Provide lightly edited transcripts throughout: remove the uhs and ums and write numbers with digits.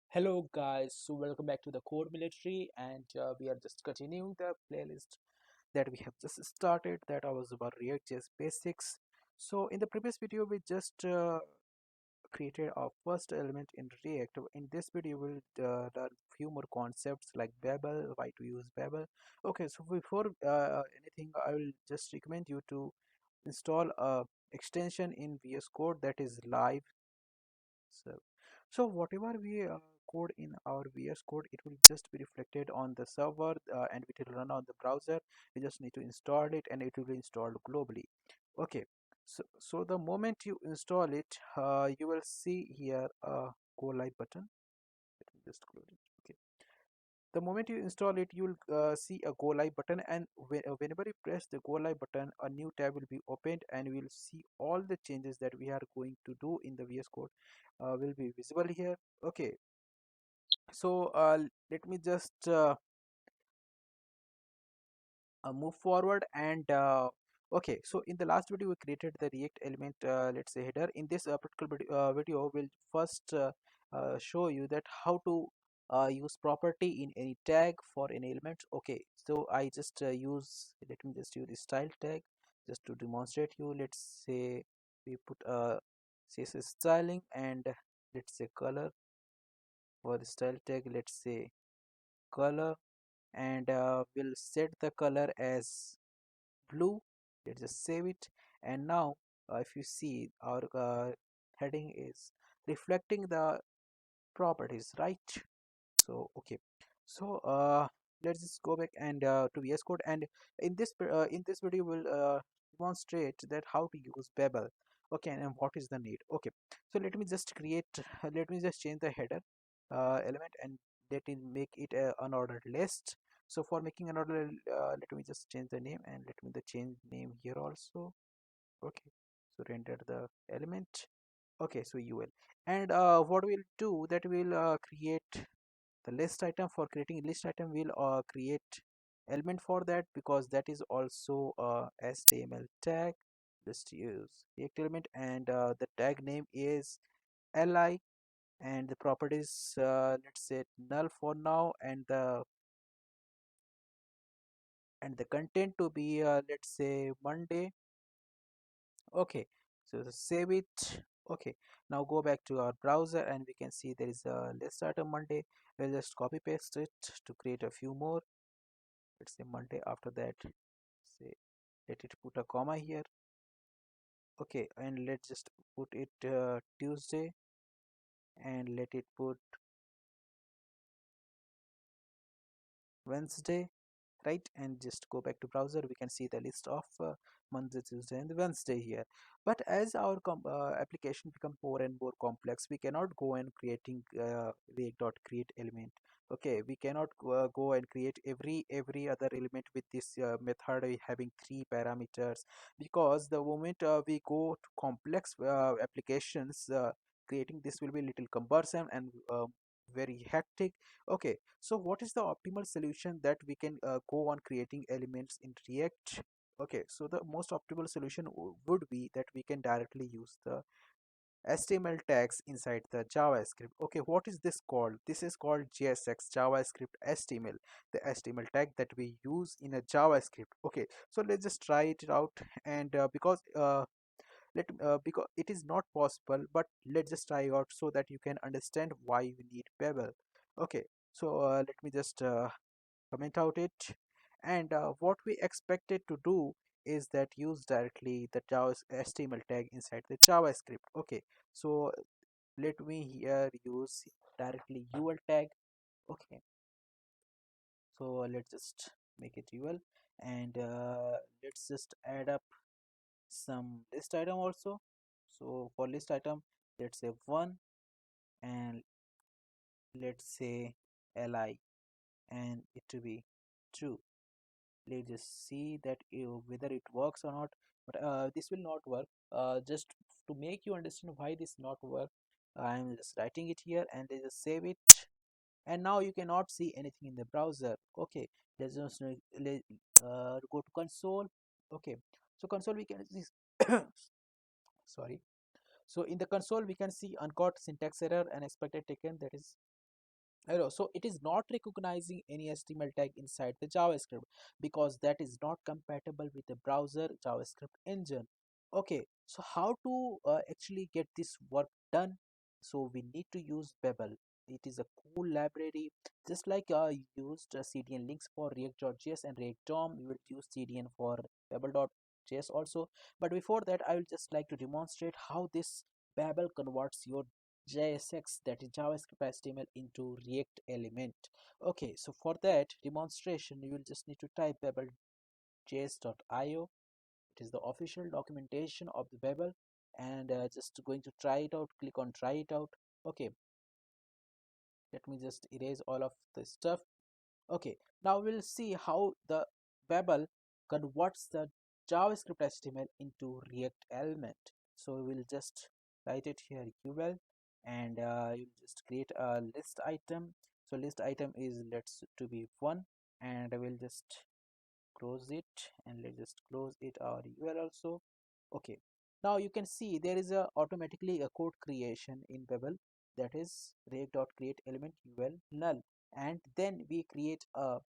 Hello guys, so welcome back to the Code Military, and we are just continuing the playlist that we have just started. That was about ReactJs basics. So in the previous video, we just created our first element in React. In this video, we'll learn few more concepts like Babel, why to use Babel. Okay, so before anything, I will just recommend you to install a extension in VS Code that is live. So whatever we code in our VS Code, it will just be reflected on the server and it will run on the browser. You just need to install it and it will be installed globally. Okay, so the moment you install it, you will see here a go live button. Let me just close it. Okay, the moment you install it, you will see a go live button, and whenever you press the go live button, a new tab will be opened and we will see all the changes that we are going to do in the VS Code will be visible here. Okay, so let me just move forward and okay, so in the last video we created the react element, let's say header. In this particular video we'll first show you that how to use property in any tag for any element. Okay, so I just let me just use the style tag just to demonstrate you. Let's say we put CSS styling, and let's say color. For the style tag, let's say color, and we'll set the color as blue. Let's just save it. And now if you see, our heading is reflecting the properties, right? So okay, so let's just go back and to VS Code, and in this video we'll demonstrate that how to use Babel. Okay, and what is the need. Okay, so let me just let me just change the header element, and let it make it a unordered list. So for making an order, let me just change the name, and let me the change name here also. Okay, so render the element. Okay, so UL, and what we'll do that we'll create the list item. For creating list item, we'll create element for that, because that is also HTML tag. Just use react element, and the tag name is li, and the properties, let's say null for now, and the content to be let's say Monday. Okay, so save it. Okay, now go back to our browser and we can see there is a list item Monday. We'll just copy paste it to create a few more. Let's say Monday. After that, say let it put a comma here. Okay, and let's just put it Tuesday, and let it put Wednesday, right? And just go back to browser, we can see the list of Monday, Tuesday, and Wednesday here. But as our application become more and more complex, we cannot go and creating react.create element. Okay, we cannot go and create every other element with this method having three parameters, because the moment we go to complex applications, creating this will be little cumbersome and very hectic. Okay, so what is the optimal solution that we can go on creating elements in React? Okay, so the most optimal solution would be that we can directly use the HTML tags inside the JavaScript. Okay, what is this called? This is called JSX, JavaScript HTML, the HTML tag that we use in a JavaScript. Okay, so let's just try it out, and because it is not possible, but let's just try out so that you can understand why we need Babel. Okay, so let me just comment out it, and what we expected to do is that use directly the Java HTML tag inside the JavaScript. Okay, so let me here use directly UL tag. Okay, so let's just make it UL, and let's just add up some list item also. So for list item, let's say 1, and let's say li, and it to be true. Let's just see that whether it works or not. But this will not work. Just to make you understand why this not work, I'm just writing it here, and let's just save it. And now you cannot see anything in the browser. Okay, let's just go to console. Okay, so console we can see sorry. So in the console we can see uncaught syntax error and expected taken, that is So it is not recognizing any HTML tag inside the JavaScript because that is not compatible with the browser JavaScript engine. Okay, so how to actually get this work done? So we need to use Babel. It is a cool library, just like you used CDN links for React.js and React DOM. You will use CDN for Babel.js also. But before that, I will just like to demonstrate how this Babel converts your JSX, that is JavaScript HTML, into React element. Okay, so for that demonstration you will just need to type babel.js.io. It is the official documentation of the Babel, and just going to try it out. Click on try it out. Okay, let me just erase all of the stuff. Okay, now we'll see how the Babel converts the JavaScript HTML into React element. So we'll just write it here UL, and you'll just create a list item. So list item is let's to be 1, and I will just close it, and let's just close it our UL also. Okay, now you can see there is a automatically a code creation in Babel, that is react.create element UL null, and then we create a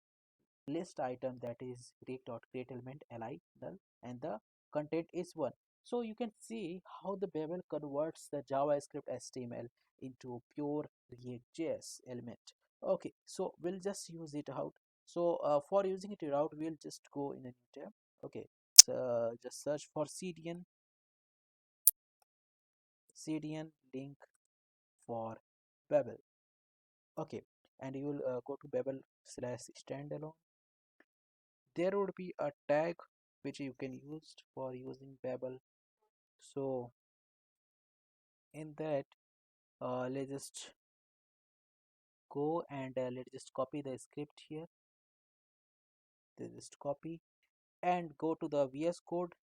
list item, that is react.create element li null, and the content is 1. So you can see how the Babel converts the JavaScript HTML into pure React.js element. Okay, so we'll just use it out. So for using it out, we'll just go in a new tab. Okay, so just search for CDN link for Babel. Okay, and you will go to Babel slash standalone. There would be a tag which you can use for using Babel. So in that, let's just go, and let's just copy the script here. Let's just copy and go to the VS Code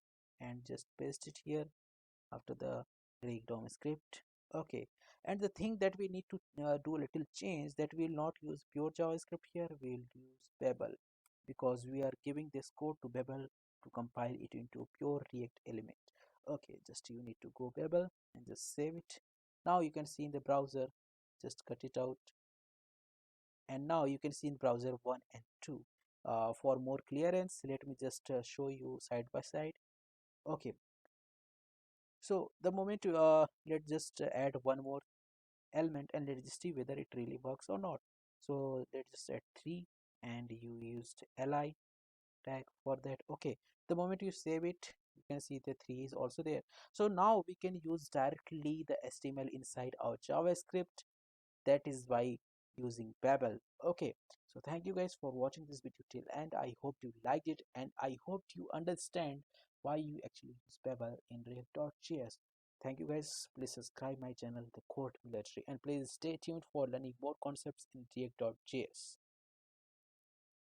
and just paste it here after the breakdown script. Okay, and the thing that we need to do a little change, that we will not use pure JavaScript here, we will use Babel, because we are giving this code to Babel to compile it into pure React element. Okay, just you need to go Babel and just save it. Now you can see in the browser, just cut it out, and now you can see in browser 1 and 2. For more clearance, let me just show you side by side. Okay, so the moment let's just add one more element, and let's just see whether it really works or not. So let's just add 3, and you used li tag for that. Okay, the moment you save it, you can see the 3 is also there. So now we can use directly the HTML inside our JavaScript, that is by using Babel. Okay, so thank you guys for watching this video till end. I hope you liked it, and I hope you understand why you actually use Babel in React.js. Thank you guys. Please subscribe my channel, The Code Military, and please stay tuned for learning more concepts in React.js.